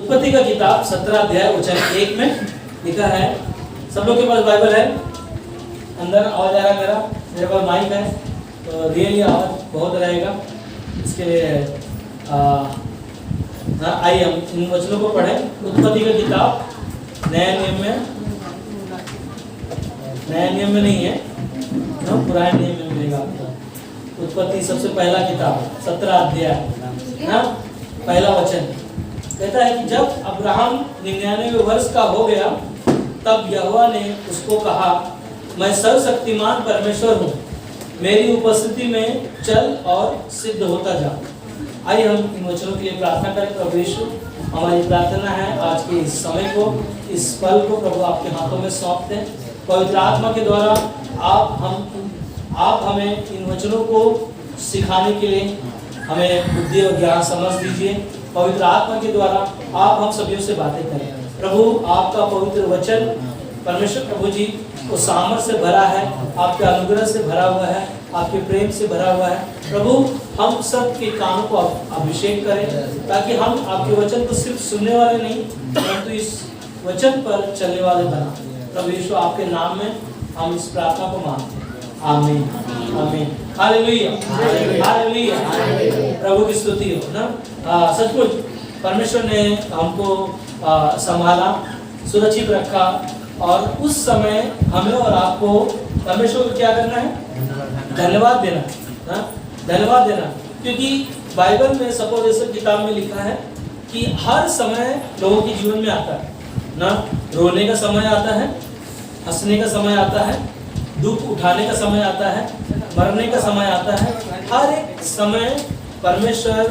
उत्पत्ति का किताब 17 अध्याय वचन 1 में लिखा है। सब लोग के पास बाइबल है? अंदर आवाज आ रहा है मेरे पास माइक है तो रियली आवाज बहुत रहेगा, इसके लिए आइए हम इन वचनों को पढ़ें। उत्पत्ति का किताब नया नियम में नहीं है ना, पुराने नियम में मिलेगा आपको। उत्पत्ति सबसे पहला किताब 17 अध्याय ना, पहला वचन कहता है कि जब अब्राहम 99 वर्ष का हो गया तब यहोवा ने उसको कहा, मैं सर्वशक्तिमान परमेश्वर हूँ, मेरी उपस्थिति में चल और सिद्ध होता जा। आइए हम इन वचनों के लिए प्रार्थना करें। प्रभु यीशु, हमारी प्रार्थना है आज के इस समय को, इस पल को प्रभु आपके हाथों में सौंप दें। पवित्र आत्मा के द्वारा आप हमें इन वचनों को सिखाने के लिए हमें बुद्धि और ज्ञान समझ दीजिए। पवित्र आत्मा के द्वारा आप हम सभी से बातें करें। प्रभु आपका पवित्र वचन परमेश्वर प्रभु जी वो सामर्थ्य से भरा है, आपके अनुग्रह से भरा हुआ है, आपके प्रेम से भरा हुआ है। प्रभु हम सब के कानों को अभिषेक करें ताकि हम आपके वचन को सिर्फ सुनने वाले नहीं परंतु इस वचन पर चलने वाले बना। प्रभु यीशु आपके नाम में हम इस प्रार्थना को मांगते हैं, आमीन आमीन हालेलुया हालेलुया। प्रभु की स्तुति हो ना। सचमुच परमेश्वर ने हमको संभाला, सुरक्षित रखा और उस समय हमें और आपको परमेश्वर को क्या करना है? धन्यवाद देना ना, धन्यवाद देना। क्योंकि बाइबल में सपोजिशन किताब में लिखा है कि हर समय लोगों के जीवन में आता है ना, रोने का समय आता है, हंसने का समय आता है, दुख उठाने का समय आता है, मरने का समय आता है। हर एक समय परमेश्वर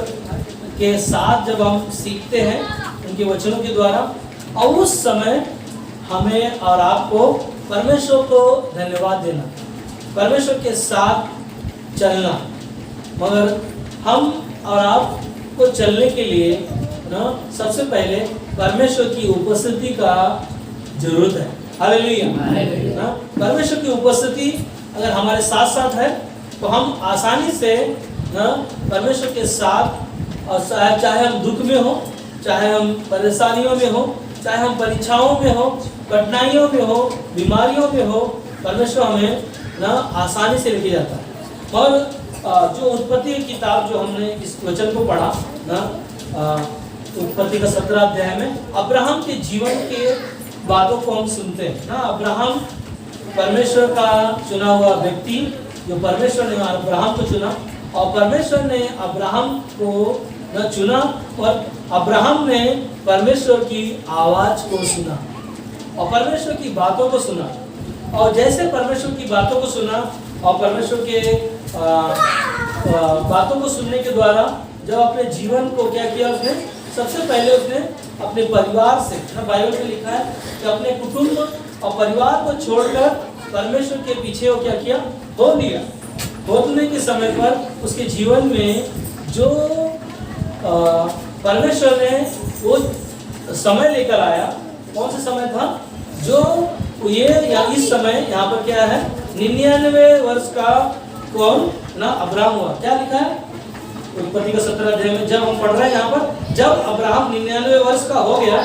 के साथ जब हम सीखते हैं उनके वचनों के द्वारा, और उस समय हमें और आपको परमेश्वर को धन्यवाद देना, परमेश्वर के साथ चलना। मगर हम और आप को चलने के लिए ना सबसे पहले परमेश्वर की उपस्थिति का जरूरत है। हालेलुया ना। परमेश्वर की उपस्थिति अगर हमारे साथ साथ है तो हम आसानी से ना परमेश्वर के साथ, और चाहे हम दुख में हो, चाहे हम परेशानियों में हो, चाहे हम परीक्षाओं में हो, कठिनाइयों में हो, बीमारियों में हो, परमेश्वर हमें ना आसानी से लेके जाता है। और जो उत्पत्ति की किताब जो हमने इस वचन को पढ़ा ना, उत्पत्ति का 17 अध्याय में अब्राहम के जीवन के बातों को हम सुनते हैं ना। अब्राहम परमेश्वर का चुना हुआ व्यक्ति, जो परमेश्वर ने अब्राहम को चुना और परमेश्वर ने अब्राहम को न चुना और अब्राहम ने परमेश्वर की आवाज को सुना और परमेश्वर की बातों को सुना। और जैसे परमेश्वर की बातों को सुना और परमेश्वर के बातों को सुनने के द्वारा जब अपने जीवन को क्या किया उसने, सबसे पहले उसने अपने परिवार से, बाइबल में लिखा है कि अपने कुटुंब और परिवार को छोड़कर परमेश्वर के पीछे वो क्या किया, हो लिया। होने के समय पर उसके जीवन में जो परमेश्वर ने वो समय लेकर आया, कौन सा समय था? जो ये या इस समय यहाँ पर क्या है, 99 वर्ष का कौन ना अब्राहम हुआ। क्या लिखा है उत्पत्ति का 17 अध्याय में? जब हम पढ़ रहे हैं यहाँ पर, जब अब्राहम 99 वर्ष का हो गया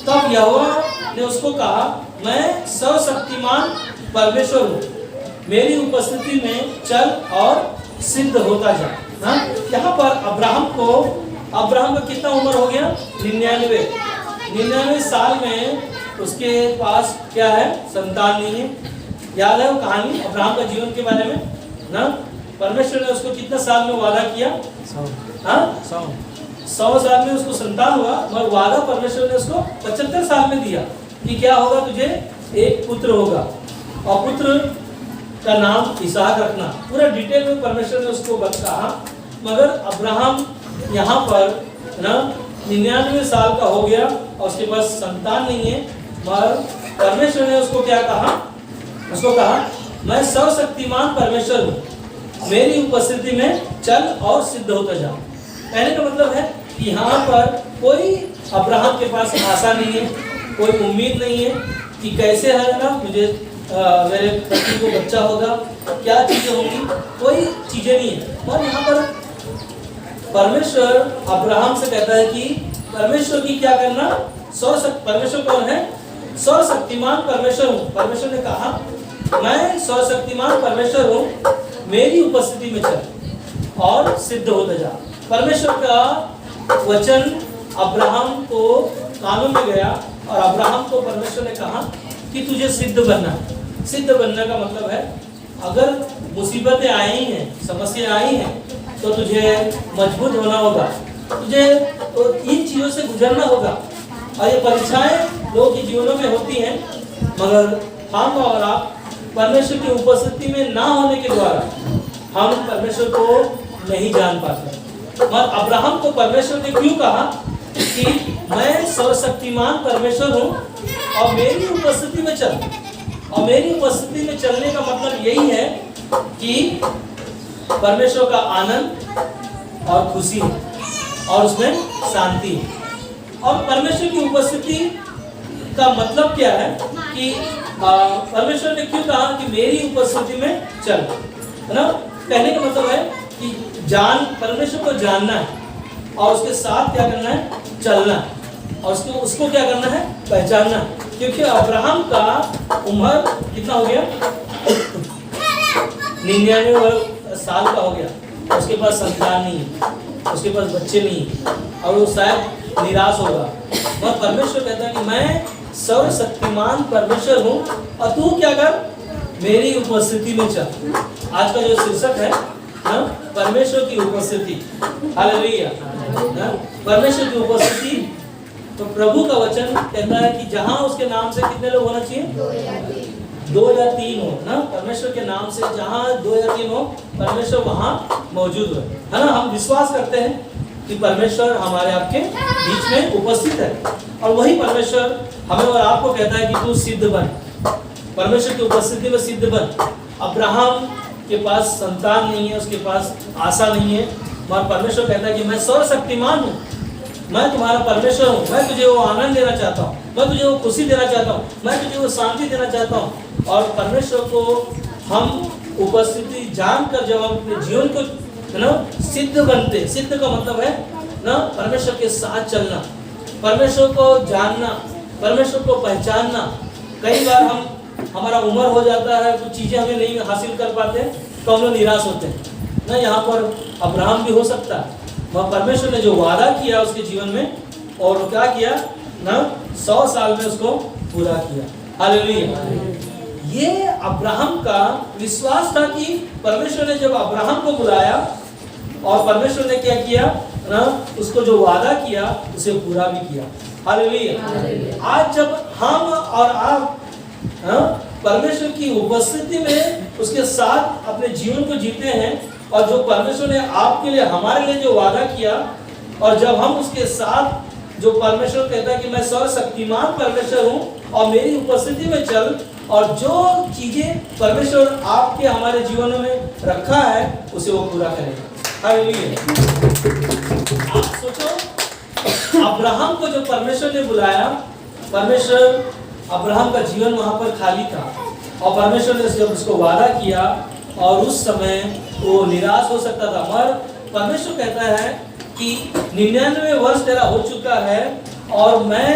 तब यहोवा ने उसको कहा, मैं सर्वशक्तिमान परमेश्वर हूँ, मेरी उपस्थिति में चल और सिद्ध होता जा। हाँ, यहाँ पर अब्राहम का कितना उम्र हो गया? 99 साल में उसके पास क्या है? संतान नहीं है। याद है वो कहानी अब्राहम का जीवन के बारे में ना? परमेश्वर ने उसको कितना साल में वादा किया? 100 साल में उसको संतान हुआ, मगर वादा परमेश्वर ने उसको 75 साल में दिया कि क्या होगा, तुझे एक पुत्र होगा और पुत्र का नाम इसहाक रखना। पूरा डिटेल में परमेश्वर ने उसको कहा। मगर अब्राहम यहाँ पर ना 99 साल का हो गया और उसके पास संतान नहीं है, मगर परमेश्वर ने उसको क्या कहा? उसको कहा, मैं सर्वशक्तिमान परमेश्वर हूँ, मेरी उपस्थिति में चल और सिद्ध होता जा। कहने का मतलब है कि यहाँ पर कोई अब्राहम के पास आशा नहीं है, कोई उम्मीद नहीं है कि कैसे है ना मुझे मेरे पति को बच्चा होगा, क्या चीजें होंगी, कोई चीजें नहीं है। और यहाँ पर परमेश्वर अब्राहम से कहता है कि परमेश्वर की क्या करना, परमेश्वर कौन है, सर्वशक्तिमान परमेश्वर हूँ। परमेश्वर ने कहा मैं सर्वशक्तिमान परमेश्वर हूँ, मेरी उपस्थिति में चल और सिद्ध होते जा। परमेश्वर का वचन अब्राहम को कानों में गया और अब्राहम को परमेश्वर ने कहा कि तुझे सिद्ध बनना। सिद्ध बनने का मतलब है अगर मुसीबतें आई हैं, समस्या आई हैं, तो तुझे मजबूत होना होगा, तुझे तो इन चीजों से गुजरना होगा। और ये परीक्षाएं लोगों के जीवनों में होती हैं, मगर हम और आप परमेश्वर की उपस्थिति में ना होने के द्वारा हम परमेश्वर को नहीं जान पाते। मगर अब्राहम को परमेश्वर ने क्यों कहा कि मैं सर्वशक्तिमान परमेश्वर हूँ और मेरी उपस्थिति में चल। और मेरी उपस्थिति में चलने का मतलब यही है कि परमेश्वर का आनंद और खुशी और उसमें शांति। और परमेश्वर की उपस्थिति का मतलब क्या है कि परमेश्वर ने क्यों कहा कि मेरी उपस्थिति में चल, है ना। कहने का मतलब है कि परमेश्वर को जानना है और उसके साथ क्या करना है, चलना, और उसको क्या करना है, पहचानना। क्योंकि अब्राहम का उम्र कितना हो गया, 99 साल का हो गया, उसके पास संतान नहीं है, उसके पास बच्चे नहीं है और वो शायद निराश होगा। मगर परमेश्वर कहता है कि मैं सर्वशक्तिमान परमेश्वर हूँ और तू क्या कर, मेरी उपस्थिति में चल। आज का जो शीर्षक है ना, परमेश्वर की उपस्थिति। हालेलुया। परमेश्वर की उपस्थिति, तो प्रभु का वचन कहता है कि जहां उसके नाम से कितने लोग होना चाहिए, 2 या 3 हो ना। परमेश्वर के नाम से जहां 2 या 3 हो, परमेश्वर वहां मौजूद है ना। हम विश्वास करते हैं कि परमेश्वर हमारे आपके बीच में उपस्थित है और वही परमेश्वर हमें और आपको कहता है कि तू सिद्ध बन, परमेश्वर की उपस्थिति में सिद्ध बन। अब्राहम के पास संतान नहीं है, उसके पास आशा नहीं है, मगर परमेश्वर कहता है कि मैं सर्वशक्तिमान हूँ, मैं तुम्हारा परमेश्वर हूँ, मैं तुझे वो आनंद देना चाहता हूँ, मैं तुझे वो खुशी देना चाहता हूँ, मैं तुझे वो शांति देना चाहता हूँ। और परमेश्वर को हम उपस्थिति जानकर जब हम अपने जीवन को ना सिद्ध बनते, सिद्ध का मतलब है ना परमेश्वर के साथ चलना, परमेश्वर को जानना, परमेश्वर को पहचानना। कई बार हमारा उम्र हो जाता है, कुछ चीज़ें हमें नहीं हासिल कर पाते तो हम लोग निराश होते हैं ना। यहाँ पर अब्राहम भी हो सकता है, वह परमेश्वर ने जो वादा किया उसके जीवन में, और वो क्या किया ना, 100 साल में उसको पूरा किया। हालेलुया। ये अब्राहम का विश्वास था कि परमेश्वर ने जब अब्राहम को बुलाया और परमेश्वर ने क्या किया ना, उसको जो वादा किया उसे पूरा भी किया। हालेलुया। आज जब हम और आप परमेश्वर की उपस्थिति में उसके साथ अपने जीवन को जीते हैं, और जो परमेश्वर ने आपके लिए हमारे लिए जो वादा किया, और जब हम उसके साथ जो परमेश्वर कहता है कि मैं सर्वशक्तिमान परमेश्वर हूँ और मेरी उपस्थिति में चल, और जो चीजें परमेश्वर आपके हमारे जीवन में रखा है उसे वो पूरा करेगा। हालेलुया। आप सोचो अब्राहम को जो परमेश्वर ने बुलाया, परमेश्वर अब्राहम का जीवन वहां पर खाली था और परमेश्वर ने जब उसको वादा किया, और उस समय वो निराश हो सकता था, मगर परमेश्वर कहता है कि 99 वर्ष तेरा हो चुका है और मैं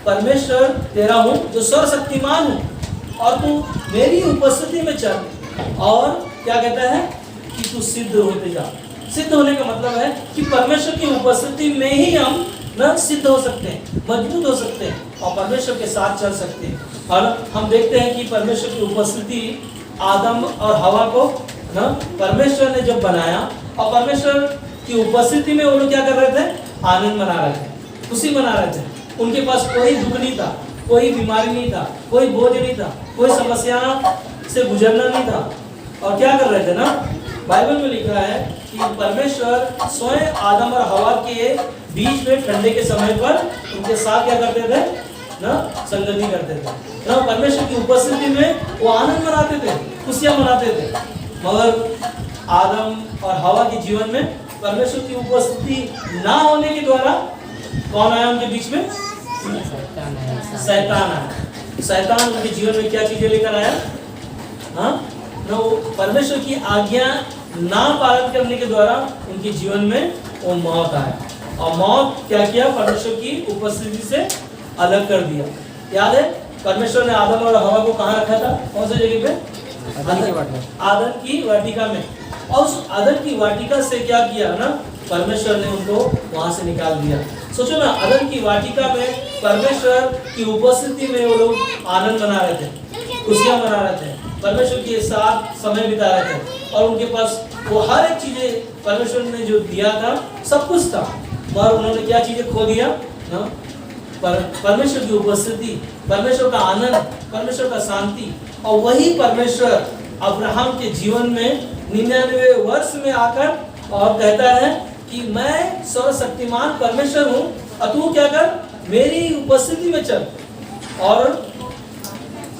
परमेश्वर तेरा हूँ जो सर्वशक्तिमान हूँ, और तू मेरी उपस्थिति में चल। और क्या कहता है कि तू सिद्ध होते जा। सिद्ध होने का मतलब है कि परमेश्वर की उपस्थिति में ही हम न सिद्ध हो सकते हैं, मजबूत हो सकते हैं और परमेश्वर के साथ चल सकते हैं। और हम देखते हैं कि परमेश्वर की उपस्थिति आदम और हवा को न परमेश्वर ने जब बनाया, और परमेश्वर की उपस्थिति में वो लोग क्या कर रहे थे, आनंद मना रहे थे, खुशी मना रहे थे। उनके पास कोई दुख नहीं था, कोई बीमारी नहीं था, कोई बोझ नहीं था, कोई समस्या से गुजरना नहीं था। और क्या कर रहे थे ना, बाइबल में लिखा है कि परमेश्वर स्वयं आदम और हवा के बीच में ठंडे के समय पर उनके साथ क्या करते थे ना, संगति करते थे ना। परमेश्वर की उपस्थिति में वो आनंद मनाते थे, खुशियां मनाते थे। मगर आदम और हवा के जीवन में परमेश्वर की उपस्थिति ना होने के द्वारा कौन आया उनके बीच में, शैतान आया। शैतान उनके जीवन में क्या चीजें लेकर आया, हाँ ना, वो परमेश्वर की आज्ञा ना पालन करने के द्वारा उनके जीवन में वो मौत आया। और मौत क्या किया, परमेश्वर की उपस्थिति से अलग कर दिया। याद है परमेश्वर ने आदम और हवा को कहाँ रखा था, कौन सी जगह पे, आदम की वाटिका में। और उस आदम की वाटिका से क्या किया ना, परमेश्वर ने उनको वहां से निकाल दिया। सोचो ना, आदम की वाटिका में परमेश्वर की उपस्थिति में वो लोग आनंद मना रहे थे, खुशियां मना रहे थे, परमेश्वर के साथ समय बिता रहे थे, और उनके पास वो हर एक चीजें परमेश्वर ने जो दिया था सब कुछ था, मगर उन्होंने क्या चीजें खो दिया ना, परमेश्वर की उपस्थिति, परमेश्वर का आनंद, परमेश्वर का शांति। और वही परमेश्वर अब्राहम के जीवन में 99 वर्ष में आकर और कहता है कि मैं सर्वशक्तिमान परमेश्वर हूँ, और तू क्या कर, मेरी उपस्थिति में चल और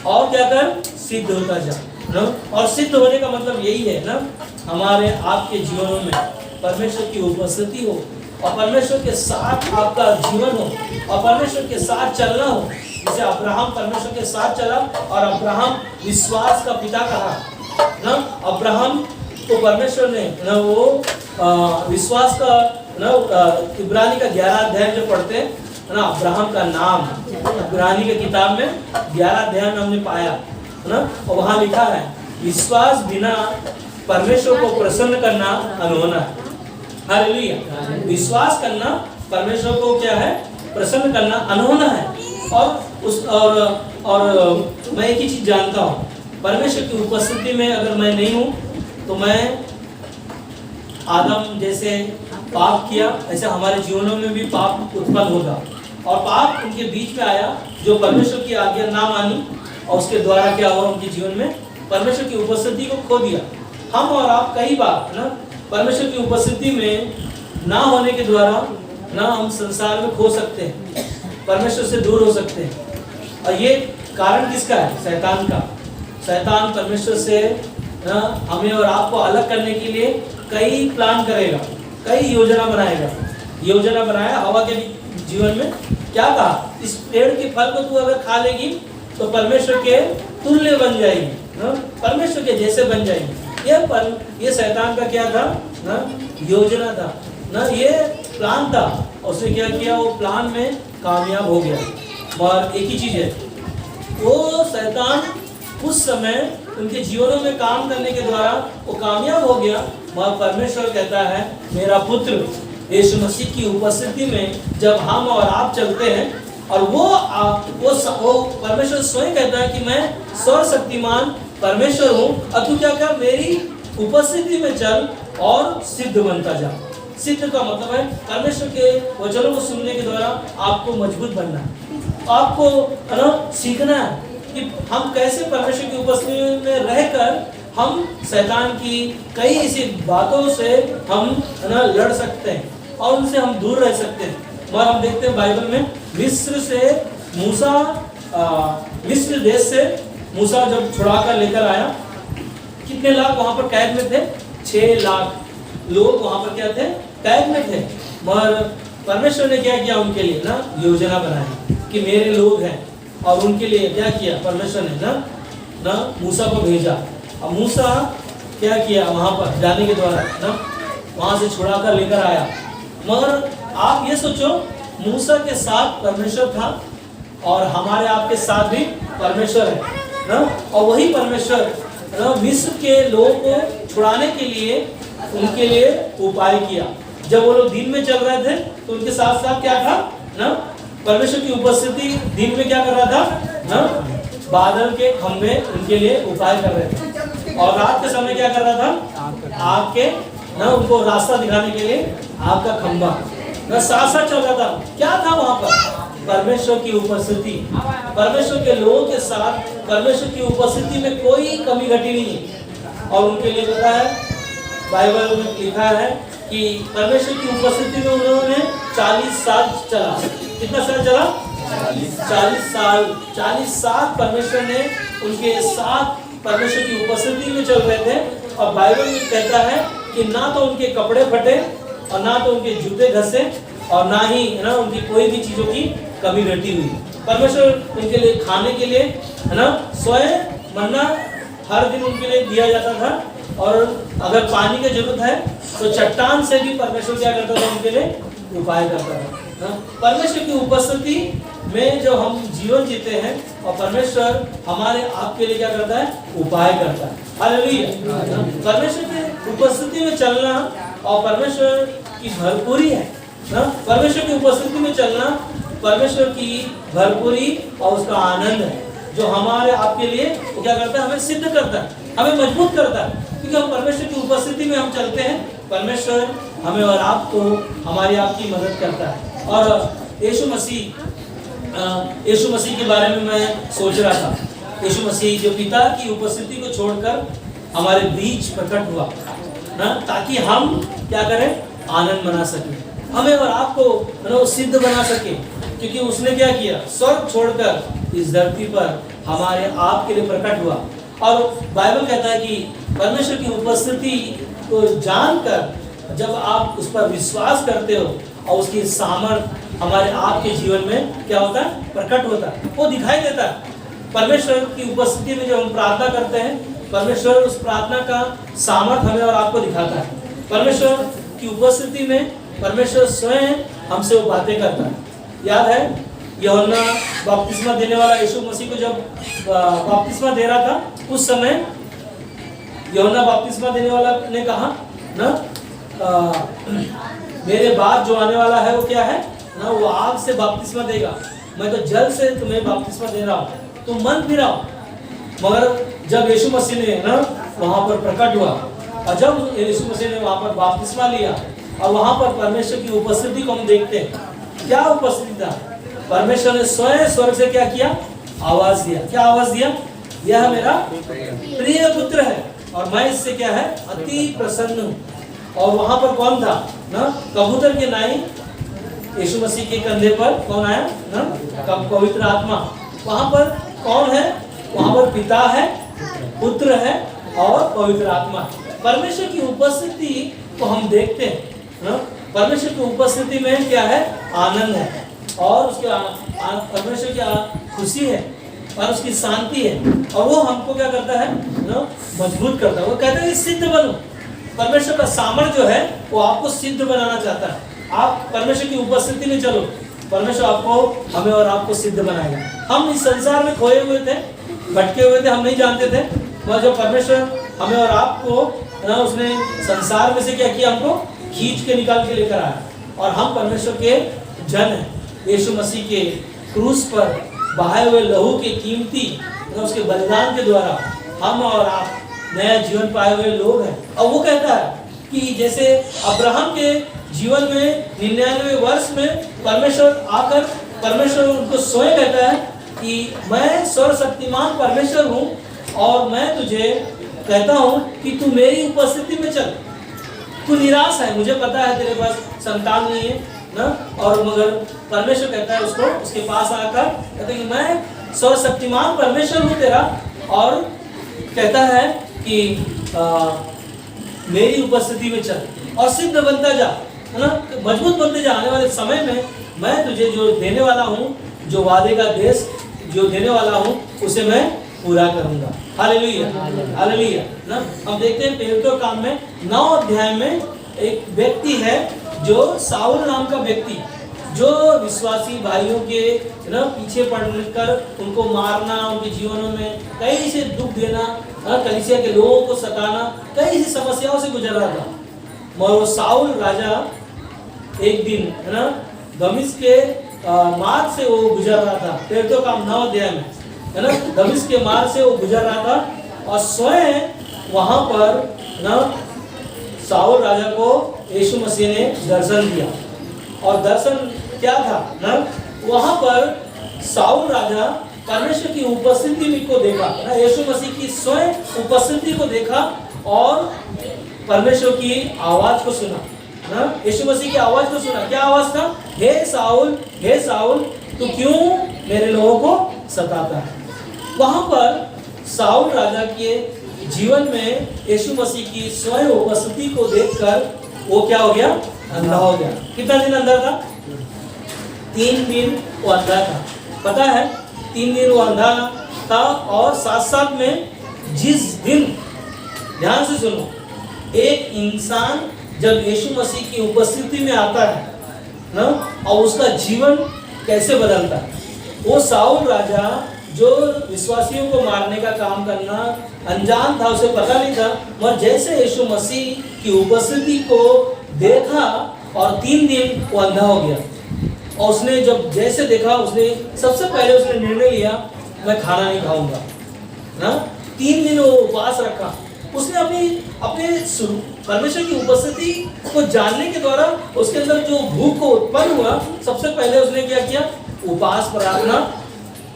क्या कर, सिद्ध होता जा ना। और सिद्ध होने का मतलब यही है ना, हमारे आपके जीवनों में परमेश्वर की उपस्थिति हो, और परमेश्वर के साथ आपका जीवन हो, और परमेश्वर के साथ चलना हो। जैसे अब्राहम परमेश्वर के साथ चला, और अब्राहम विश्वास का पिता कहा ना। अब्राहम तो परमेश्वर ने ना वो विश्वास का ना, इब्रानी का 11 अध्याय जो पढ़ते हैं ना, अब्राहम का नाम इब्रानी के किताब में 11 अध्याय में हमने पाया ना, और वहाँ लिखा है विश्वास बिना परमेश्वर को प्रसन्न करना अनहोना है। हालेलुया। विश्वास करना परमेश्वर को क्या है, प्रसन्न करना अनहोना है। और मैं एक ही चीज जानता हूँ, परमेश्वर की उपस्थिति में अगर मैं नहीं हूँ तो मैं आदम जैसे पाप किया, ऐसे हमारे जीवनों में भी पाप उत्पन्न होगा, और पाप उनके बीच में आया जो परमेश्वर की आज्ञा ना मानी, और उसके द्वारा क्या हुआ, उनके जीवन में परमेश्वर की उपस्थिति को खो दिया। हम और आप कई बार ना परमेश्वर की उपस्थिति में ना होने के द्वारा ना हम संसार में खो सकते हैं, परमेश्वर से दूर हो सकते हैं। और ये कारण किसका है, शैतान का। शैतान परमेश्वर से ना हमें और आपको अलग करने के लिए कई प्लान करेगा, कई योजना बनाएगा। योजना बनाया हवा के जीवन में, क्या कहा, इस पेड़ के फल को तू अगर खा लेगी तो परमेश्वर के तुल्य बन जाएगी ना, परमेश्वर के जैसे बन जाएगी। ये शैतान का क्या था ना, योजना था ना, ये प्लान था। उसने क्या किया, वो प्लान में कामयाब हो गया। और एक ही चीज है, वो शैतान उस समय उनके जीवनों में काम करने के द्वारा वो कामयाब हो गया। मगर परमेश्वर कहता है, मेरा पुत्र यीशु मसीह की उपस्थिति में जब हम और आप चलते हैं, और वो परमेश्वर स्वयं कहता है कि मैं सर्वशक्तिमान परमेश्वर हूँ, और तू क्या कर, मेरी उपस्थिति में चल और सिद्ध बनता जा। सिद्ध का मतलब है परमेश्वर के वचनों को सुनने के द्वारा आपको मजबूत बनना है, आपको है ना सीखना है कि हम कैसे परमेश्वर की उपस्थिति में रहकर हम शैतान की कई ऐसी बातों से हम है ना लड़ सकते हैं और उनसे हम दूर रह सकते हैं। और हम देखते हैं बाइबल में मिस्र से मूसा, मिस्र देश से मूसा जब छुड़ा कर लेकर आया, कितने लाख वहां पर कैद में थे, 6 लाख लोग वहां पर क्या थे, कैद में थे। मगर परमेश्वर ने क्या किया, उनके लिए ना योजना बनाई कि मेरे लोग हैं, और उनके लिए क्या किया परमेश्वर ने ना मूसा को भेजा। अब मूसा क्या किया, वहां पर जाने के द्वारा ना वहां से छुड़ा कर लेकर आया। मगर आप ये सोचो, मूसा के साथ परमेश्वर था और हमारे आपके साथ भी परमेश्वर है ना। और वही परमेश्वर ना मिस्र के लोगों को छुड़ाने के लिए उनके लिए उपाय किया। जब वो लोग दिन में चल रहे थे तो उनके साथ साथ क्या था ना, परमेश्वर की उपस्थिति दिन में क्या कर रहा था ना, बादल के खंभे उनके लिए उपाय कर रहे थे, और रात के समय क्या कर रहा था, आग के ना उनको रास्ता दिखाने के लिए आग का खंभा ना साथ साथ चल रहा था। क्या था वहां पर, परमेश्वर की उपस्थिति। परमेश्वर के लोगों के साथ परमेश्वर की उपस्थिति में कोई कमी घटी नहीं है। और उनके लिए पता है, बाइबल में लिखा है कि परमेश्वर की उपस्थिति में उन्होंने 40 साल चला। कितना साल चला, 40 साल परमेश्वर ने उनके साथ परमेश्वर की उपस्थिति में चल रहे थे। और बाइबल में कहता है कि ना तो उनके कपड़े फटे और ना तो उनके जूते घसे और ना ही है ना उनकी कोई भी चीजों की कमी घटी हुई। परमेश्वर उनके लिए खाने के लिए है ना स्वयं मन्ना हर दिन उनके लिए दिया जाता था। और अगर पानी की जरूरत है तो चट्टान से भी परमेश्वर क्या करता था, उनके लिए उपाय करता था। परमेश्वर की उपस्थिति में जब हम जीवन जीते हैं और परमेश्वर हमारे आपके लिए क्या करता है, उपाय करता है। हालेलुया। परमेश्वर की उपस्थिति में चलना और परमेश्वर की भरपूरी है ना, परमेश्वर की उपस्थिति में चलना परमेश्वर की भरपूरी और उसका आनंद है, जो हमारे आपके लिए वो क्या करता है, हमें सिद्ध करता है, हमें मजबूत करता है। क्योंकि हम परमेश्वर की उपस्थिति में हम चलते हैं, परमेश्वर हमें और आपको हमारी आपकी मदद करता है। और यीशु मसीह के बारे में मैं सोच रहा था। यीशु मसीह जो पिता की उपस्थिति को छोड़कर हमारे बीच प्रकट हुआ ना, ताकि हम क्या करें, आनंद मना सकें, हमें और आपको सिद्ध बना सके। क्योंकि उसने क्या किया, स्वर्ग छोड़कर इस धरती पर हमारे आप के लिए प्रकट हुआ। और बाइबल कहता है कि परमेश्वर की उपस्थिति को जानकर जब आप उस पर विश्वास करते हो और उसकी सामर्थ हमारे आपके जीवन में क्या होता है, प्रकट होता है, वो दिखाई देता है। परमेश्वर की उपस्थिति में जब हम प्रार्थना करते हैं, परमेश्वर उस प्रार्थना का सामर्थ हमें और आपको दिखाता है। परमेश्वर की उपस्थिति में परमेश्वर स्वयं हमसे वो बातें करता है। याद है यूहन्ना बपतिस्मा देने वाला यीशु मसीह को जब बपतिस्मा दे रहा था, उस समय यूहन्ना बपतिस्मा देने वाला ने कहा ना, मेरे बाद जो आने वाला है वो क्या है ना, वो आग से बपतिस्मा देगा, मैं तो जल से तुम्हें बपतिस्मा दे रहा हूँ, तुम मन फिराओ। मगर जब यीशु मसीह ने ना वहाँ पर प्रकट हुआ और जब यीशु मसीह ने वहाँ पर बपतिस्मा लिया और वहाँ पर परमेश्वर की उपस्थिति को हम देखते हैं, क्या उपस्थिति था, परमेश्वर ने स्वयं स्वर्ग से क्या किया, आवाज दिया। क्या आवाज दिया, यह मेरा प्रिय पुत्र है और मैं इससे क्या है, अति प्रसन्न हूँ। और वहां पर कौन था ना, कबूतर के नाई यीशु मसीह के कंधे पर कौन आया ना, पवित्र आत्मा। वहां पर कौन है, वहां पर पिता है, पुत्र है और पवित्र आत्मा। परमेश्वर की उपस्थिति को हम देखते हैं ना, परमेश्वर की उपस्थिति में क्या है, आनंद है और उसके परमेश्वर की खुशी है और उसकी शांति है। और वो हमको क्या करता है ना, मजबूत करता है। वो कहता है कि सिद्ध बनो। परमेश्वर का सामर्थ्य जो है वो आपको सिद्ध बनाना चाहता है। आप परमेश्वर की उपस्थिति में चलो, परमेश्वर आपको, हमें और आपको सिद्ध बनाएगा। हम इस संसार में खोए हुए थे, भटके हुए थे, हम नहीं जानते थे, मगर जब परमेश्वर हमें और आपको ना, उसने संसार में से क्या किया, हमको खींच के निकाल के लेकर आया और हम परमेश्वर के जन हैं। यीशु मसीह के क्रूस पर बहाए हुए लहू के कीमती उसके बलिदान के द्वारा हम और आप नया जीवन पाए हुए लोग हैं। और वो कहता है कि जैसे अब्राहम के जीवन में 99 वर्ष में परमेश्वर आकर, परमेश्वर उनको स्वयं कहता है कि मैं सर्वशक्तिमान परमेश्वर हूँ और मैं तुझे कहता हूँ कि तू मेरी उपस्थिति में चल। तू निराश है, मुझे पता है तेरे पास संतान नहीं है ना, और मगर परमेश्वर कहता है उसको, उसके पास आकर कहता है कि मैं सर्वशक्तिमान परमेश्वर हूँ तेरा, और कहता है कि मेरी उपस्थिति में चल और सिद्ध बनता जा, है ना, मजबूत बनते जा। आने वाले समय में मैं तुझे जो देने वाला हूँ, जो वादे का देश जो देने वाला हूँ, उसे मैं पूरा करूंगा। हालेलुया, हालेलुया ना। हम देखते हैं प्रेरितों काम में 9 अध्याय में एक व्यक्ति है जो साउल नाम का व्यक्ति, जो विश्वासी भाइयों के ना पीछे पड़कर उनको मारना, उनके जीवनों में कई से दुख देना, कलीसिया के लोगों को सताना, कई सी समस्याओं से गुजर रहा था। मगर वो साउल राजा एक दिन है ना दमिश्क के मार्ग से वो गुजर रहा था। प्रेरितों काम 9 अध्याय में है ना, दमिश्क के मार्ग से वो गुजर रहा था और स्वयं वहां पर ना साउल राजा को यीशु मसीह ने दर्शन दिया। और दर्शन क्या था ना, वहां पर साउल राजा परमेश्वर की उपस्थिति को देखा ना, यीशु मसीह की स्वयं उपस्थिति को देखा और परमेश्वर की आवाज को सुना ना, यीशु मसीह की आवाज को सुना। क्या आवाज था, हे साउल तू क्यों मेरे लोगों को सताता है। वहां पर साउल राजा के जीवन में यीशु मसीह की स्वयं उपस्थिति को देखकर वो क्या हो गया, अंधा हो गया। कितना दिन अंधा था, 3 दिन वो अंधा था। पता है 3 दिन वो अंधा था। और साथ साथ में जिस दिन, ध्यान से सुनो, एक इंसान जब यीशु मसीह की उपस्थिति में आता है ना, और उसका जीवन कैसे बदलता है। वो साउल राजा जो विश्वासियों को मारने का काम करना अनजान था, उसे पता नहीं था, मगर जैसे यीशु मसीह की उपस्थिति को देखा और 3 दिन वो अंधा हो गया। और उसने जब जैसे देखा, उसने सबसे पहले उसने निर्णय लिया, मैं खाना नहीं खाऊंगा ना। 3 दिन वो उपवास रखा। उसने अपने परमेश्वर की उपस्थिति को जानने के द्वारा उसके अंदर जो भूख को उत्पन्न हुआ, सबसे पहले उसने क्या किया, उपवास प्रार्थना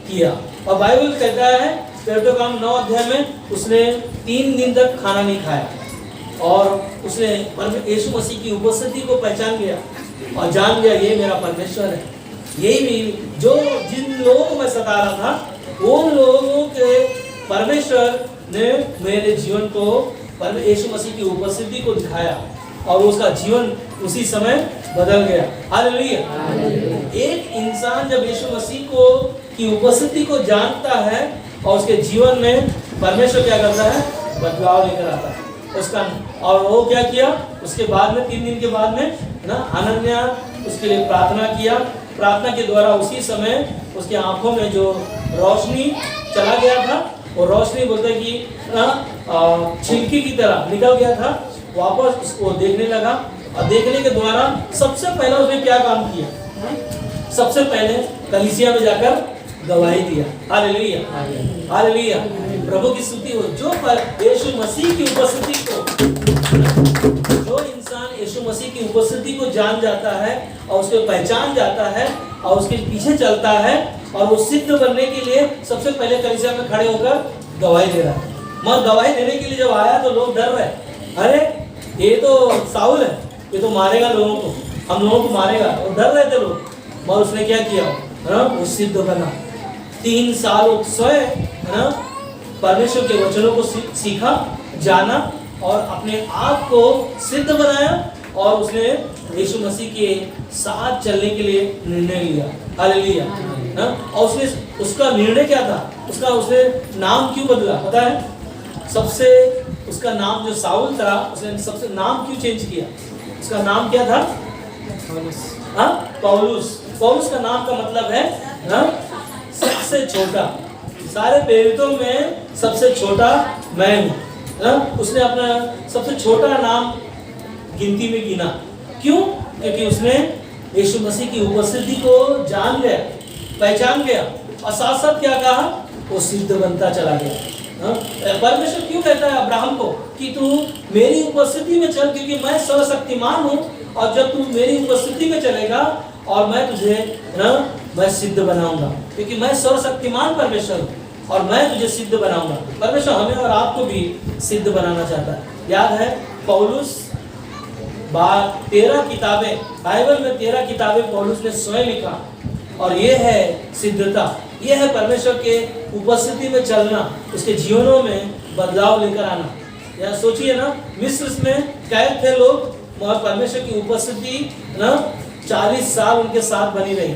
किया। और बाइबल कहता है प्रेरितों काम 9 अध्याय में उसने 3 दिन तक खाना नहीं खाया और उसने यीशु मसीह की उपस्थिति को पहचान लिया और जान गया ये मेरा परमेश्वर है। यही भी जो जिन लोगों को मैं सता रहा था, उन लोगों के परमेश्वर ने मेरे जीवन को यीशु मसीह की उपस्थिति को दिखाया और उसका जीवन उसी समय बदल गया। हालेलुया। एक इंसान जब यीशु मसीह को की उपस्थिति को जानता है और उसके जीवन में परमेश्वर क्या करता है, बदलाव लेकर आता है उसका। और वो क्या किया, उसके बाद में 3 दिन के बाद में ना हनन्याह उसके लिए प्रार्थना किया। प्रार्थना के द्वारा उसी समय उसकी आंखों में जो रोशनी चला गया था, और रोशनी बोलते कि छिलकी की तरह निकल गया था, वापस उसको देखने लगा। और देखने के द्वारा सबसे पहले उसने क्या काम किया, सबसे पहले कलीसिया में जाकर गवाही दिया। हालेलुया, हालेलुया, प्रभु की स्तुति हो। जो यीशु मसीह की उपस्थिति को, जो इंसान यीशु मसीह की उपस्थिति को जान जाता है और उसको पहचान जाता है और उसके पीछे चलता है और वो सिद्ध बनने के लिए सबसे पहले कलीसिया में खड़े होकर गवाही दे रहा है। मगर गवाही देने के लिए जब आया तो लोग डर रहे, अरे ये तो साउल है, ये तो मारेगा लोगों को, हम लोगों को मारेगा, और डर रहे थे लोग। मगर उसने क्या किया, वो सिद्ध बना। 3 साल स्वयं है ना परमेश्वर के वचनों को सीखा, जाना और अपने आप को सिद्ध बनाया और उसने यीशु मसीह के साथ चलने के लिए निर्णय लिया। हालेलुया। और उसका निर्णय क्या था, उसने नाम क्यों बदला पता है? सबसे उसका नाम जो साउल था, उसने सबसे नाम क्यों चेंज किया? उसका नाम क्या था? पौलुस। पौलुस का नाम का मतलब है सबसे छोटा। सारे प्रेरितों में सबसे छोटा मैं हूँ। उसने अपना सबसे छोटा नाम गिनती में गिना। क्यों? क्योंकि उसने यीशु मसीह की उपस्थिति को जान गया, पहचान गया और साथ साथ क्या कहा, वो सिद्ध बनता चला गया। परमेश्वर क्यों कहता है अब्राहम को कि तू मेरी उपस्थिति में चल, क्योंकि मैं सर्वशक्तिमान हूँ और जब तू मेरी उपस्थिति में चलेगा और मैं तुझे मैं सिद्ध बनाऊंगा, क्योंकि मैं सर्वशक्तिमान परमेश्वर हूँ और मैं तुझे सिद्ध बनाऊंगा। परमेश्वर हमें और आपको भी सिद्ध बनाना चाहता है। याद है पौलुस 13 किताबें, बाइबल में 13 किताबें पौलुस ने स्वयं लिखा और ये है सिद्धता, ये है परमेश्वर के उपस्थिति में चलना, उसके जीवनों में बदलाव लेकर आना। या सोचिए ना, मिस्र में कैद थे लोग मगर परमेश्वर की उपस्थिति 40 साल उनके साथ बनी रही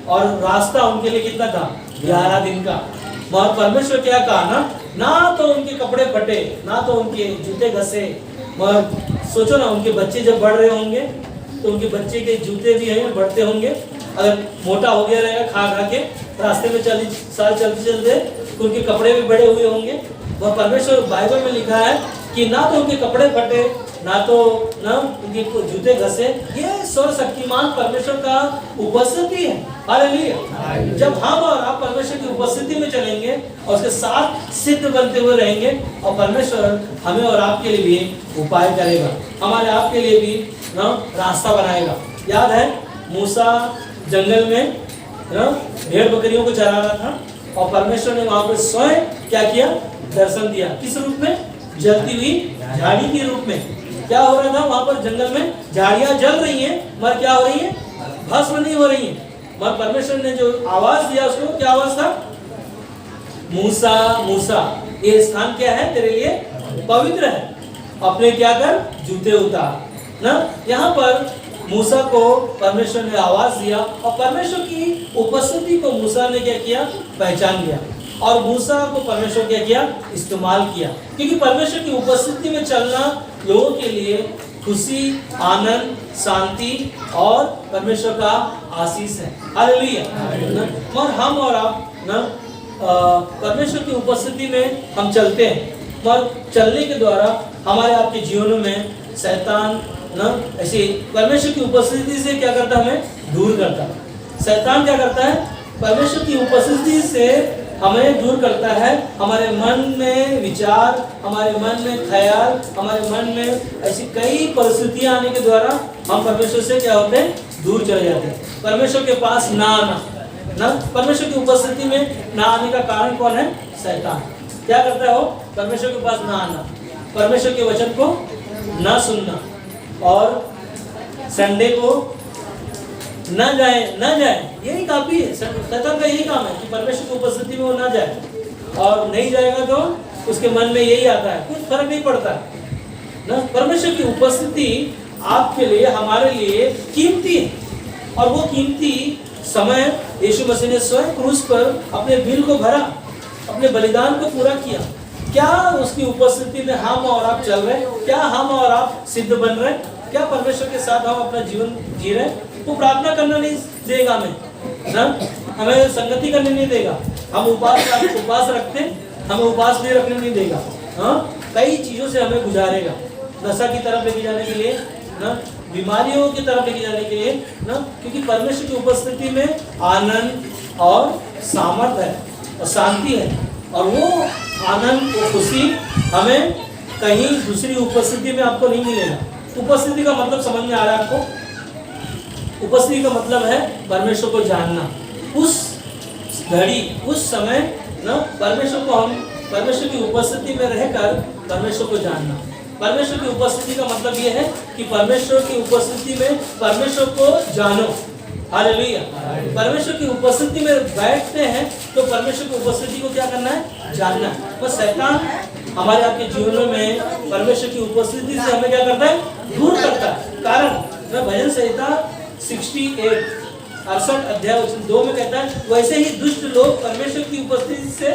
और रास्ता उनके लिए कितना था, 11 दिन का। मगर परमेश्वर क्या कहा ना तो उनके कपड़े फटे, ना तो उनके जूते घसे। मगर सोचो ना, उनके बच्चे जब बढ़ रहे होंगे तो उनके बच्चे के जूते भी हैं बढ़ते होंगे। अगर मोटा हो गया रहेगा खा के रास्ते में 40 साल चलते तो उनके कपड़े भी बड़े हुए होंगे। वह परमेश्वर बाइबल में लिखा है कि ना तो उनके कपड़े फटे, ना उनके जूते घसे। ये सर्वशक्तिमान परमेश्वर का उपस्थिति है। हालेलुया। जब हम और आप परमेश्वर की उपस्थिति में चलेंगे और उसके साथ सिद्ध बनते हुए रहेंगे और परमेश्वर हमें और आपके लिए भी उपाय करेगा, हमारे आपके लिए भी रास्ता बनाएगा। याद है मूसा जंगल में भेड़ बकरियों को चरा रहा था और परमेश्वर ने वहां पर स्वयं क्या किया, दर्शन दिया। किस रूप में? जलती हुई झाड़ी के रूप में। क्या हो रहा था वहां पर जंगल में? झाड़ियां जल रही हैं मगर क्या हो रही है, भस्म नहीं हो रही है। मगर परमेश्वर ने जो आवाज दिया उसको, क्या आवाज था? मूसा मूसा, ये स्थान क्या है तेरे लिए? पवित्र है, अपने क्या कर, जूते उतार ना। यहाँ पर मूसा को परमेश्वर ने आवाज दिया और परमेश्वर की उपस्थिति को मूसा ने क्या किया, पहचान लिया और मूसा को परमेश्वर क्या किया, इस्तेमाल किया। क्योंकि परमेश्वर की उपस्थिति में चलना लोगों के लिए खुशी, आनंद, शांति और परमेश्वर का आशीष है। हालेलुया। और हम और आप ना परमेश्वर की उपस्थिति में हम चलते हैं और चलने के द्वारा हमारे आपके जीवनों में शैतान ना ऐसे परमेश्वर की उपस्थिति से क्या करता है, हमें दूर करता है। शैतान क्या करता है, परमेश्वर की उपस्थिति से हमें दूर करता है। हमारे मन में विचार, हमारे मन में ख्याल, हमारे मन में ऐसी कई परिस्थितियां आने के द्वारा हम परमेश्वर से क्या होते हैं, दूर चले जाते हैं। परमेश्वर के पास ना आना ना, परमेश्वर की उपस्थिति में ना आने का कारण कौन है, शैतान। क्या करता है वो, परमेश्वर के पास ना आना, परमेश्वर के वचन को ना सुनना और संडे को ना जाए, यही काफी है। शैतान का यही काम है कि परमेश्वर की उपस्थिति में वो ना जाए, और नहीं जाएगा तो उसके मन में यही आता है, कुछ फर्क नहीं पड़ता ना। परमेश्वर की उपस्थिति आपके लिए, हमारे लिए कीमती है, और वो कीमती समय यीशु मसीह ने स्वयं क्रूस पर अपने बिल को भरा, अपने बलिदान को पूरा किया। क्या उसकी उपस्थिति में हम और आप चल रहे हैं? क्या हम और आप सिद्ध बन रहे हैं? क्या परमेश्वर के साथ हम अपना जीवन जी रहे हैं? वो प्रार्थना करना नहीं देगा हमें ना, हमें संगति करने नहीं देगा। हम उपवास रखते हैं, हमें उपवास नहीं रखने नहीं देगा। हाँ, कई चीजों से हमें गुजारेगा, नशा की तरफ लेके जाने के लिए ना, बीमारियों की तरफ लेके जाने के लिए ना, क्योंकि परमेश्वर की उपस्थिति में आनंद और सामर्थ है और शांति है, और वो आनंद और खुशी हमें कहीं दूसरी उपस्थिति में आपको नहीं मिलेगा। उपस्थिति का मतलब समझ में आ रहा है आपको? उपस्थिति का मतलब है परमेश्वर को जानना। उस घड़ी, उस समय ना, परमेश्वर को हम परमेश्वर की उपस्थिति में रहकर परमेश्वर को जानना। परमेश्वर की उपस्थिति का मतलब ये है कि परमेश्वर की उपस्थिति में परमेश्वर को जानो। हालेलुया। परमेश्वर की उपस्थिति में बैठते हैं तो परमेश्वर की उपस्थिति को क्या करना है, जानना है। बस शैतान हमारे आपके जीवनों में परमेश्वर की उपस्थिति से हमें क्या करता है, दूर करता है। कारण भजन संहिता 68 अध्याय 2 में कहता है, वैसे ही दुष्ट लोग परमेश्वर की उपस्थिति से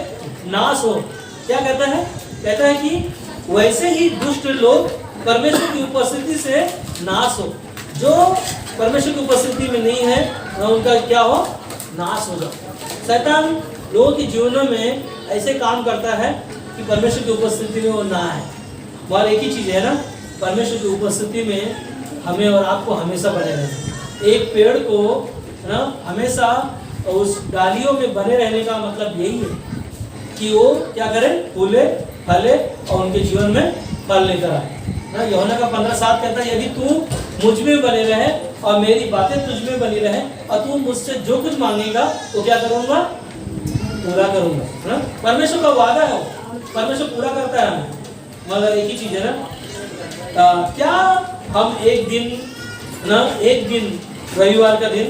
नाश हो। क्या कहता है? कहता है कि वैसे ही दुष्ट लोग परमेश्वर की उपस्थिति से नाश हो। जो परमेश्वर की उपस्थिति में नहीं है उनका क्या हो, नाश होगा। शैतान लोगों के जीवनों में ऐसे काम करता है कि परमेश्वर की उपस्थिति में वो ना आए। और एक ही चीज़ है ना, परमेश्वर की उपस्थिति में हमें और आपको हमेशा बने रहना। एक पेड़ को ना हमेशा उस डालियों में बने रहने का मतलब यही है कि वो क्या करे, फूले फले और उनके जीवन में फल लेकर आए ना। यूहन्ना का 15:7 कहता है, यदि तू मुझ में बने रहे और मेरी बातें तुझ में बनी रहे और तू मुझसे जो कुछ मांगेगा तो क्या करूँगा, पूरा करूँगा ना। परमेश्वर का वादा है, परमेश्वर पूरा करता है हमें। मगर एक ही चीज़ है ना, क्या हम एक दिन रविवार का दिन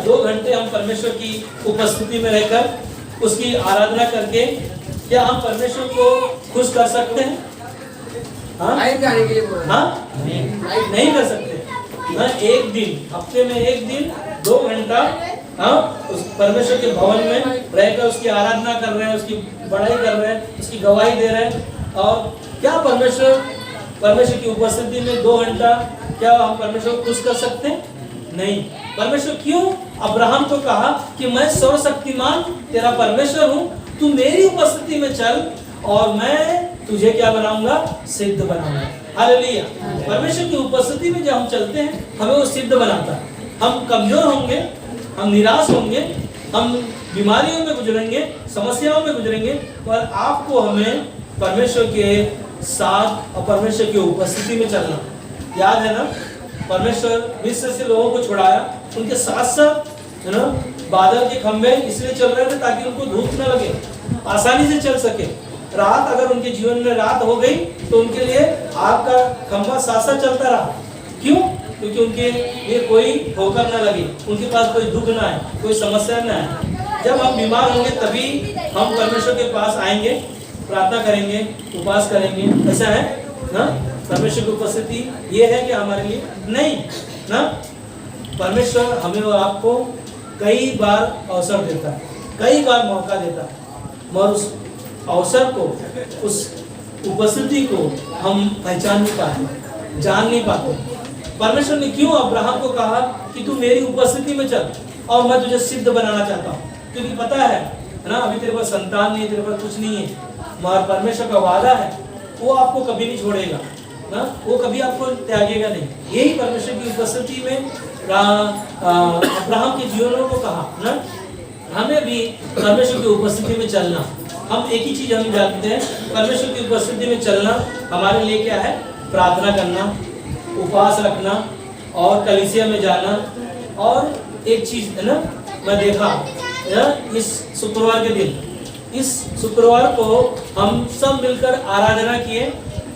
2 घंटे हम परमेश्वर की उपस्थिति में रहकर उसकी आराधना करके क्या हम परमेश्वर को खुश कर सकते हैं? हाँ? नहीं कर सकते। हाँ, एक दिन, हफ्ते में एक दिन 2 घंटा उस परमेश्वर के भवन में रहकर उसकी आराधना कर रहे हैं, उसकी बड़ाई कर रहे हैं, उसकी गवाही दे रहे हैं। और क्या परमेश्वर की उपस्थिति में 2 घंटा क्या हम परमेश्वर को खुश कर सकते हैं? नहीं। परमेश्वर क्यों अब्राहम को कहा कि मैं सर्वशक्तिमान तेरा परमेश्वर हूँ, तू मेरी उपस्थिति में चल और मैं तुझे क्या बनाऊंगा, सिद्ध बनाऊंगा। हालेलुया। परमेश्वर की उपस्थिति में जब हम चलते हैं हमें वो सिद्ध बनाता है। हम कमजोर होंगे, हम निराश होंगे, हम बीमारियों में गुजरेंगे, समस्याओं में गुजरेंगे, पर आपको हमें परमेश्वर के साथ और परमेश्वर की उपस्थिति में चलना। याद है ना, परमेश्वर मिस्र से लोगों को छुड़ाया, उनके साथ साथ है ना बादल के खंभे इसलिए चल रहे थे ताकि उनको धूप न लगे, आसानी से चल सके। रात अगर उनके जीवन में रात हो गई तो उनके लिए आग का खंभा साथ साथ चलता रहा। क्यों? क्योंकि उनके लिए कोई ठोकर न लगे, उनके पास कोई दुख ना आए, कोई समस्या न आए। जब हम बीमार होंगे तभी हम परमेश्वर के पास आएंगे, प्रार्थना करेंगे, उपवास करेंगे। ऐसा है ना? परमेश्वर की उपस्थिति ये है कि हमारे लिए नहीं ना। परमेश्वर हमें और आपको कई बार अवसर देता है, कई बार मौका देता है, और उस अवसर को, उस उपस्थिति को हम पहचान नहीं पाते। जान नहीं पाते। परमेश्वर ने क्यों अब्राहम को कहा कि तू मेरी उपस्थिति में चल और मैं तुझे सिद्ध बनाना चाहता हूँ, क्योंकि पता है ना अभी तेरे पास संतान नहीं है, तेरे पास कुछ नहीं है, मगर परमेश्वर का वादा है वो आपको कभी नहीं छोड़ेगा ना, वो कभी आपको त्यागेगा नहीं। यही परमेश्वर की उपस्थिति में अब्राहम के जीवनों को कहा ना, हमें भी परमेश्वर की उपस्थिति में चलना। हम एक ही चीज हम जानते हैं, परमेश्वर की उपस्थिति में चलना हमारे लिए क्या है? प्रार्थना करना, उपवास रखना और कलीसिया में जाना। और एक चीज है ना, मैं देखा इस शुक्रवार के दिन, इस शुक्रवार को हम सब मिलकर आराधना किए,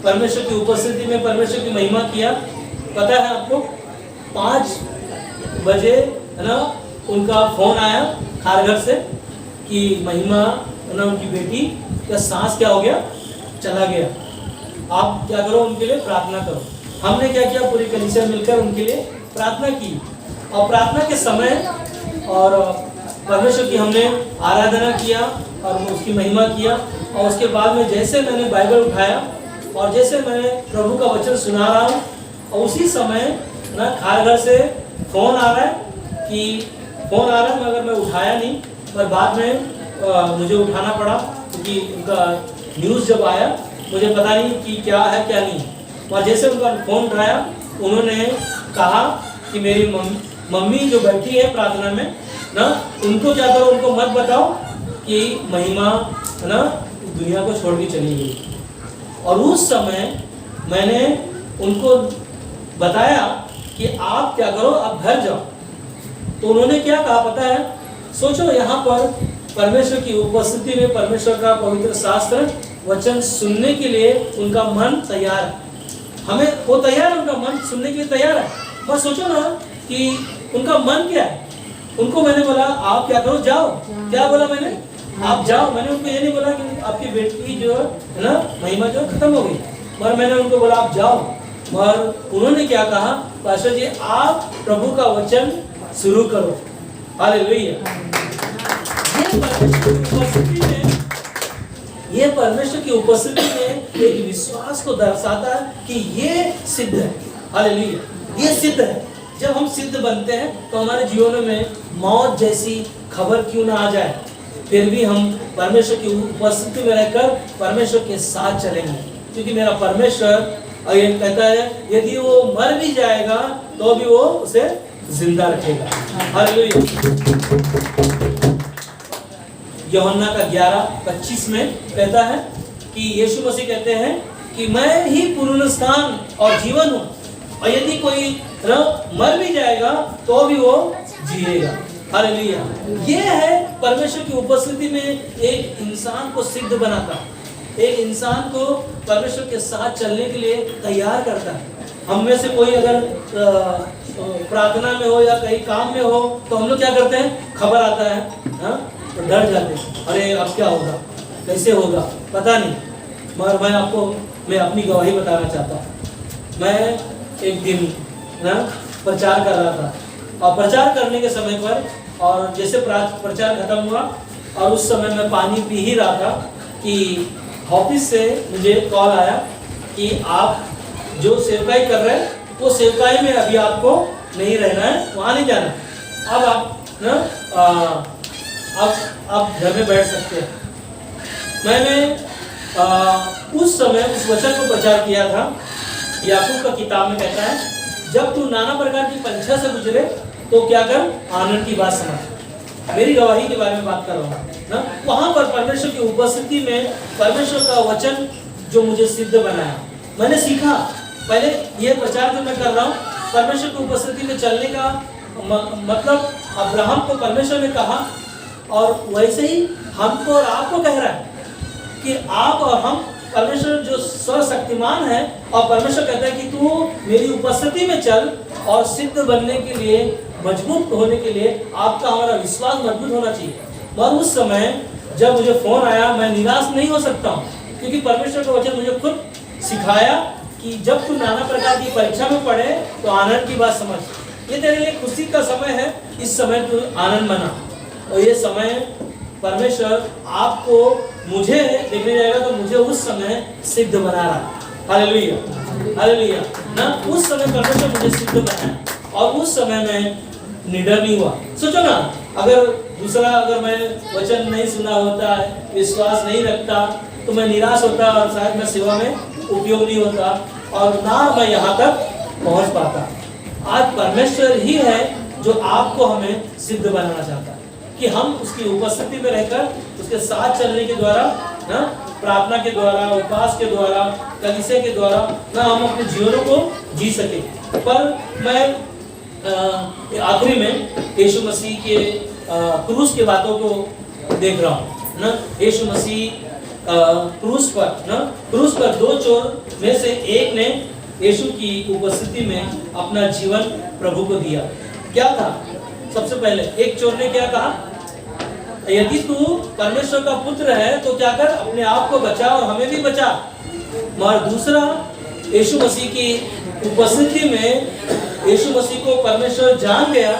परमेश्वर की उपस्थिति में परमेश्वर की महिमा किया। पता है आपको 5 बजे है ना उनका फोन आया खारघर से कि महिमा है ना उनकी बेटी का सांस क्या हो गया, चला गया। आप क्या करो, उनके लिए प्रार्थना करो। हमने क्या किया, पूरी कलीसिया मिलकर उनके लिए प्रार्थना की और प्रार्थना के समय और परमेश्वर की हमने आराधना किया और उसकी महिमा किया। और उसके बाद में जैसे मैंने बाइबल उठाया और जैसे मैं प्रभु का वचन सुना रहा हूँ, और उसी समय ना खारघर से फोन आ रहा है मगर मैं उठाया नहीं, पर बाद में मुझे उठाना पड़ा क्योंकि उनका न्यूज़ जब आया मुझे पता नहीं कि क्या है क्या नहीं। और जैसे उनका फोन उठाया, उन्होंने कहा कि मेरी मम्मी जो बैठी है प्रार्थना में ना, उनको क्या करो, उनको मत बताओ कि महिमा ना दुनिया को छोड़ के चली गई। और उस समय मैंने उनको बताया कि आप क्या करो, आप घर जाओ। तो उन्होंने क्या कहा पता है? सोचो, यहाँ पर परमेश्वर की उपस्थिति में परमेश्वर का पवित्र शास्त्र वचन सुनने के लिए उनका मन तैयार है। हमें वो तैयार है, उनका मन सुनने के लिए तैयार है। बस सोचो ना कि उनका मन क्या है। उनको मैंने बोला आप क्या करो, जाओ। क्या बोला मैंने? आप जाओ। मैंने उनको ये नहीं बोला कि आपकी बेटी जो है ना महिमा जो खत्म हो गई, मगर मैंने उनको बोला आप जाओ। मगर उन्होंने क्या कहा, पास्टर जी आप प्रभु का वचन शुरू करो। हालेलुया। ये परमेश्वर की उपस्थिति में एक विश्वास को दर्शाता है कि ये सिद्ध है। हालेलुया, ये सिद्ध है। जब हम सिद्ध बनते हैं तो हमारे जीवन में मौत जैसी खबर क्यों ना आ जाए, फिर भी हम परमेश्वर की उपस्थिति में रहकर परमेश्वर के साथ चलेंगे। क्योंकि मेरा परमेश्वर ये कहता है यदि वो मर भी जाएगा तो भी वो उसे जिंदा रखेगा। हालेलुया। यूहन्ना का 11:25 में कहता है कि यीशु मसीह कहते हैं कि मैं ही पुनरुत्थान और जीवन हूँ, और यदि कोई मर भी जाएगा तो भी वो जिएगा। हालेलुया। ये है परमेश्वर की उपस्थिति में एक इंसान को सिद्ध बनाता है, एक इंसान को परमेश्वर के साथ चलने के लिए तैयार करता है। हम में से कोई अगर प्रार्थना में हो या कहीं काम में हो तो हम लोग क्या करते हैं, खबर आता है तो डर जाते हैं, अरे अब क्या होगा, कैसे होगा, पता नहीं। मगर मैं अपनी गवाही बताना चाहता हूँ। मैं एक दिन प्रचार कर रहा था, और प्रचार करने के समय पर और जैसे प्रचार खत्म हुआ और उस समय मैं पानी पी ही रहा था कि ऑफिस से मुझे कॉल आया कि आप जो सेवकाई कर रहे हैं वो सेवकाई में अभी आपको नहीं रहना है, वहाँ नहीं जाना, अब आप आप घर में बैठ सकते हैं। मैंने उस समय उस वचन को प्रचार किया था। याकूब का किताब में कहता है जब तू नाना प्रकार की परीक्षा से गुजरे तो क्या कर, आनंद की बात समझ। मेरी गवाही के बारे में बात कर रहा हूँ ना। वहाँ पर परमेश्वर की उपस्थिति में परमेश्वर का वचन जो मुझे सिद्ध बनाया, मैंने सीखा। पहले ये प्रचार जो मैं कर रहा हूँ, परमेश्वर की उपस्थिति में चलने का मतलब अब्राहम को परमेश्वर ने कहा, और वैसे ही हमको और आपको कह रहा है कि आप और हम, परमेश्वर जो सर्वशक्तिमान है, और परमेश्वर कहता है कि तू मेरी उपस्थिति में चल, और सिद्ध बनने के लिए, मजबूत होने के लिए आपका हमारा विश्वास मजबूत होना चाहिए। और उस समय जब मुझे फोन आया, मैं निराश नहीं हो सकता हूँ, क्योंकि परमेश्वर का वचन मुझे खुद सिखाया कि जब तू नाना प्रकार की परीक्षा में पढ़े तो आनंद की बात समझ। ये तेरे लिए खुशी का समय है, इस समय तू आनंद मना। और ये समय परमेश्वर आपको, मुझे देखने जाएगा तो मुझे उस समय सिद्ध बना रहा है। हालेलुया। हालेलुया ना। उस समय परमेश्वर मुझे सिद्ध बनाया और उस समय मैं निडर नहीं हुआ। सोचो ना, अगर मैं वचन नहीं सुना होता है, विश्वास नहीं रखता, तो मैं निराश होता और शायद मैं सेवा में उपयोग नहीं होता और ना मैं यहाँ तक पहुँच पाता। आज परमेश्वर ही है जो आपको हमें सिद्ध बनाना चाहता है कि हम उसकी उपस्थिति में रहकर उसके साथ चलने के द्वारा ना, प्रार्थना के द्वारा, उपवास के द्वारा, कलीसिया के द्वारा ना हम अपने जीवनों को जी सके। पर मैं आखिरी में यीशु मसीह के क्रूस के बातों को देख रहा हूँ ना। यीशु मसीह क्रूस पर दो चोर में से एक ने यीशु की उपस्थिति में अपना जीवन प्रभु को दिया। क्या था? सबसे पहले एक चोर ने क्या कहा? यदि तू परमेश्वर का पुत्र है तो क्या कर, अपने आप को बचा और हमें भी बचा। मगर दूसरा, यीशु मसीह की उपस्थिति में यीशु मसीह को परमेश्वर जान गया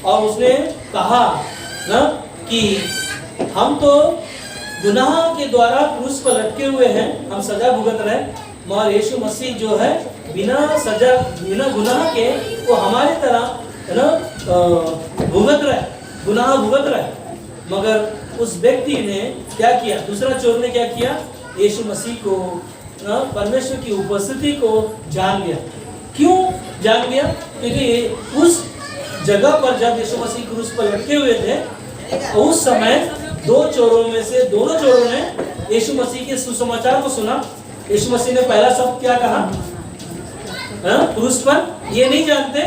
और उसने कहा ना कि हम तो गुनाह के द्वारा क्रूस पर लटके हुए हैं, हम सजा भुगत रहे, मगर यीशु मसीह जो है बिना सजा, बिना गुनाह के वो हमारी तरह है ना गुनाह भुगत रहे। मगर उस व्यक्ति ने क्या किया? दूसरा चोर ने क्या किया? यीशु मसीह को, परमेश्वर की उपस्थिति को जान लिया। क्यों जान लिया? क्योंकि उस जगह पर जब यीशु मसीह क्रूस पर लटके हुए थे, उस समय दो चोरों में से दोनों चोरों ने यीशु मसीह के सुसमाचार को सुना। यीशु मसीह ने पहला शब्द क्या कहा? क्रूस पर ये नहीं जानते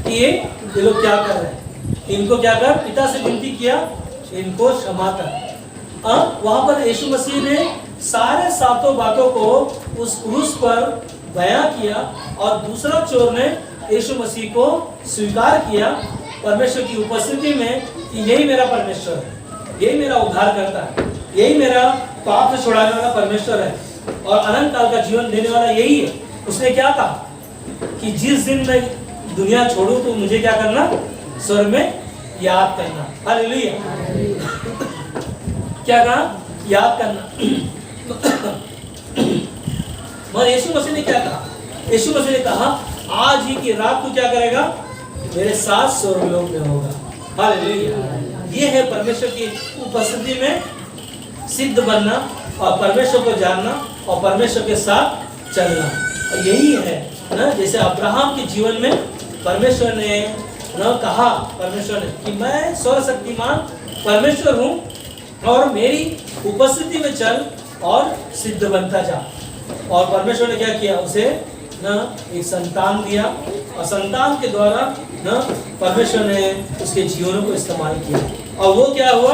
कि ये लोग क्या कर रहे हैं, इनको क्या कर, पिता से विनती किया, इनको क्षमा कर। वहां पर यीशु मसीह ने सारे सातों बातों को उस क्रूस पर बयां किया और दूसरा चोर ने यीशु मसीह को स्वीकार किया परमेश्वर की उपस्थिति में कि यही मेरा परमेश्वर है, यही मेरा उद्धार करता है, यही मेरा पाप से छुड़ाने वाला परमेश्वर है और अनंत काल का जीवन देने वाला यही है। उसने क्या कहा कि जिस दिन मैं दुनिया छोड़ूं तो मुझे क्या करना? स्वर्ग में याद करना। हालेलुया। क्या कहा? याद करना। मगर यीशु मसीह ने क्या कहा? यीशु मसीह ने कहा आज ही की रात तू क्या करेगा? मेरे साथ स्वर्गलोक में होगा। हालेलुया। ये है परमेश्वर की उपस्थिति में सिद्ध बनना और परमेश्वर को जानना और परमेश्वर के साथ चलना। और यही है ना, जैसे अब्राहम के जीवन में परमेश्वर ने ना कहा, परमेश्वर ने कि मैं सर्वशक्तिमान परमेश्वर हूँ और मेरी उपस्थिति में चल और सिद्ध बनता जा। और परमेश्वर ने क्या किया? उसे ना एक संतान दिया और संतान के द्वारा ना परमेश्वर ने उसके जीवनों को इस्तेमाल किया और वो क्या हुआ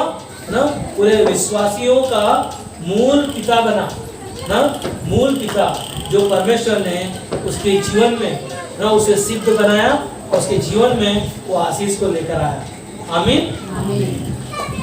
ना, पूरे विश्वासियों का मूल पिता बना ना, मूल पिता जो परमेश्वर ने उसके जीवन में ना उसे सिद्ध बनाया और उसके जीवन में वो आशीष को लेकर आया। आमीन।